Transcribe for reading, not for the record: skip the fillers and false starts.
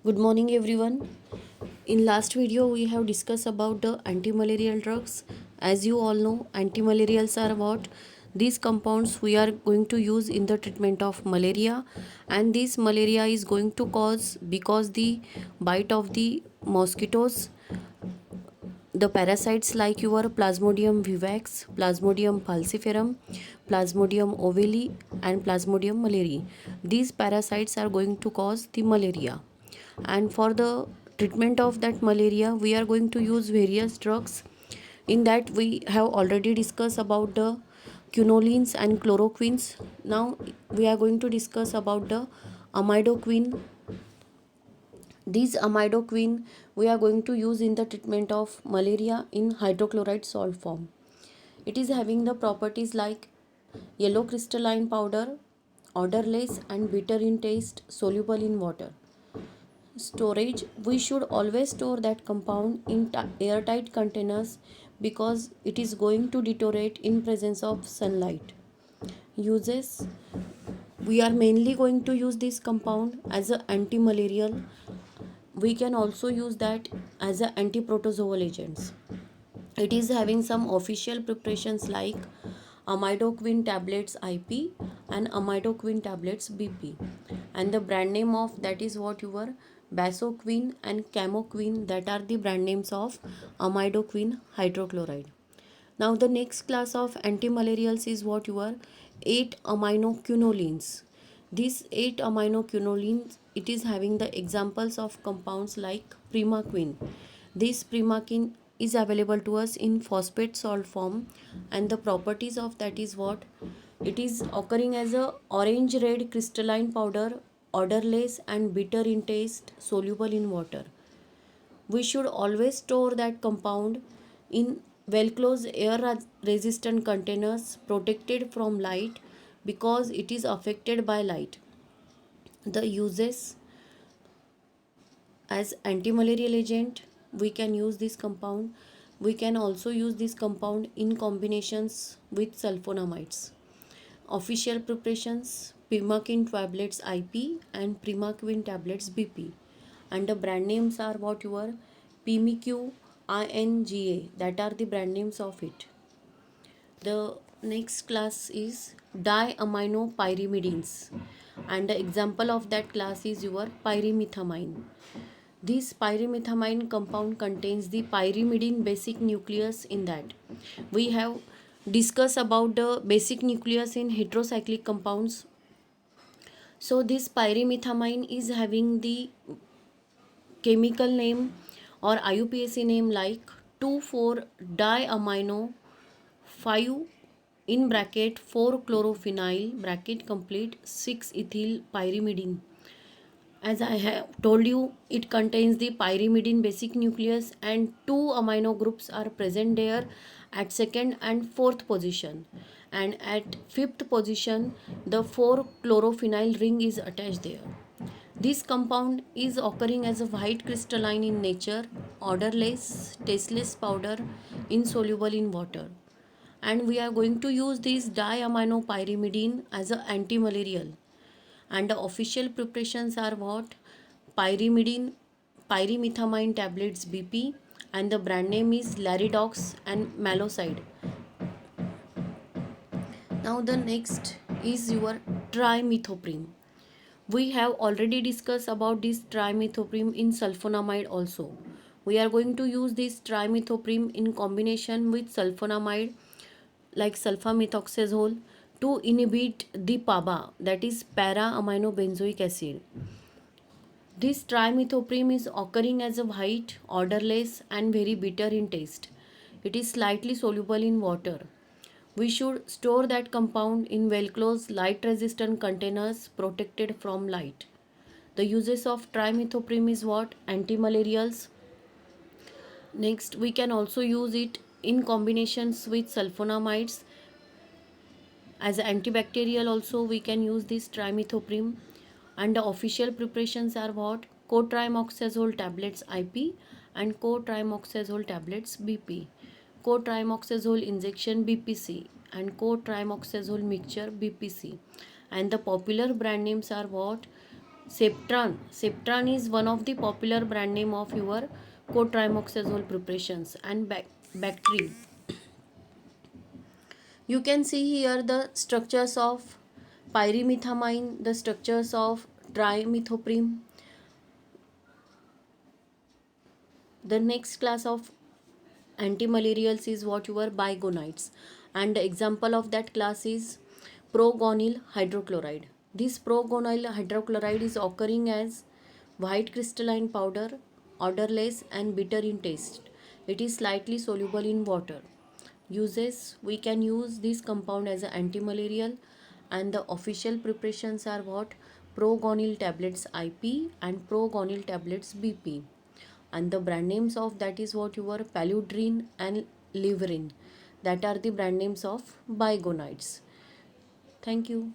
Good morning everyone. In last video we have discussed about the anti-malarial drugs. As you all know, anti-malarials are what? These compounds we are going to use in the treatment of malaria, and this malaria is going to cause because the bite of the mosquitoes, the parasites like your Plasmodium vivax, Plasmodium falciparum, Plasmodium ovale and Plasmodium malariae. These parasites are going to cause the malaria, and for the treatment of that malaria we are going to use various drugs. In that we have already discussed about the quinolines and chloroquines. Now we are going to discuss about the amidoquine. These amidoquine we are going to use in the treatment of malaria in hydrochloride salt form. It is having the properties like yellow crystalline powder, odorless and bitter in taste, soluble in water. Storage, we should always store that compound in airtight containers because it is going to deteriorate in presence of sunlight. Uses, we are mainly going to use this compound as an anti-malarial. We can also use that as an anti-protozoal agents. It is having some official preparations like amidoquine tablets IP and amidoquine tablets BP, and the brand name of that is what your basoquine and camoquine, that are the brand names of amidoquine hydrochloride. Now the next class of antimalarials is what your 8 aminoquinolines. These 8 aminoquinolines, it is having the examples of compounds like primaquine. This primaquine is available to us in phosphate salt form, and the properties of that is what? It is occurring as a orange red crystalline powder, odorless and bitter in taste, soluble in water. We should always store that compound in well closed air resistant containers protected from light because it is affected by light. The uses, as antimalarial agent we can use this compound. We can also use this compound in combinations with sulfonamides. Official preparations: Primaquine tablets IP and Primaquine tablets BP. And the brand names are what your PMQ, INGA, that are the brand names of it. The next class is diaminopyrimidines, and the example of that class is your pyrimethamine. This pyrimethamine compound contains the pyrimidine basic nucleus in that. We have discussed about the basic nucleus in heterocyclic compounds. So this pyrimethamine is having the chemical name or IUPAC name like 2,4-diamino 5 in bracket 4 chlorophenyl bracket complete 6 ethyl pyrimidine. As I have told you, it contains the pyrimidine basic nucleus and two amino groups are present there at second and fourth position, and at fifth position the 4 chlorophenyl ring is attached there. This compound is occurring as a white crystalline in nature, odorless, tasteless powder, insoluble in water. And we are going to use this diaminopyrimidine as an antimalarial. And the official preparations are what? Pyrimidine, pyrimethamine tablets BP, and the brand name is Laridox and Maloside. Now the next is your trimethoprim. We have already discussed about this trimethoprim in sulfonamide also. We are going to use this trimethoprim in combination with sulfonamide like sulfamethoxazole to inhibit the PABA, that is para amino benzoic acid. This trimethoprim is occurring as a white, odorless and very bitter in taste. It is slightly soluble in water. We should store that compound in well closed light resistant containers protected from light. The uses of trimethoprim is what? Antimalarials. Next, we can also use it in combinations with sulfonamides. As antibacterial also we can use this trimethoprim, and the official preparations are what? Cotrimoxazole tablets IP and cotrimoxazole tablets BP, cotrimoxazole injection BPC and cotrimoxazole mixture BPC, and the popular brand names are what? Septran is one of the popular brand name of your cotrimoxazole preparations and Bactrim. You can see here the structures of pyrimethamine, the structures of trimethoprim. The next class of antimalarials is what your bigonides, and the example of that class is progonyl hydrochloride. This progonyl hydrochloride is occurring as white crystalline powder, odorless and bitter in taste. It is slightly soluble in water. Uses: we can use this compound as an antimalarial, and the official preparations are what: progonyl tablets IP and progonyl tablets BP, and the brand names of that is what your paludrin and liverin, that are the brand names of bigonides. Thank you.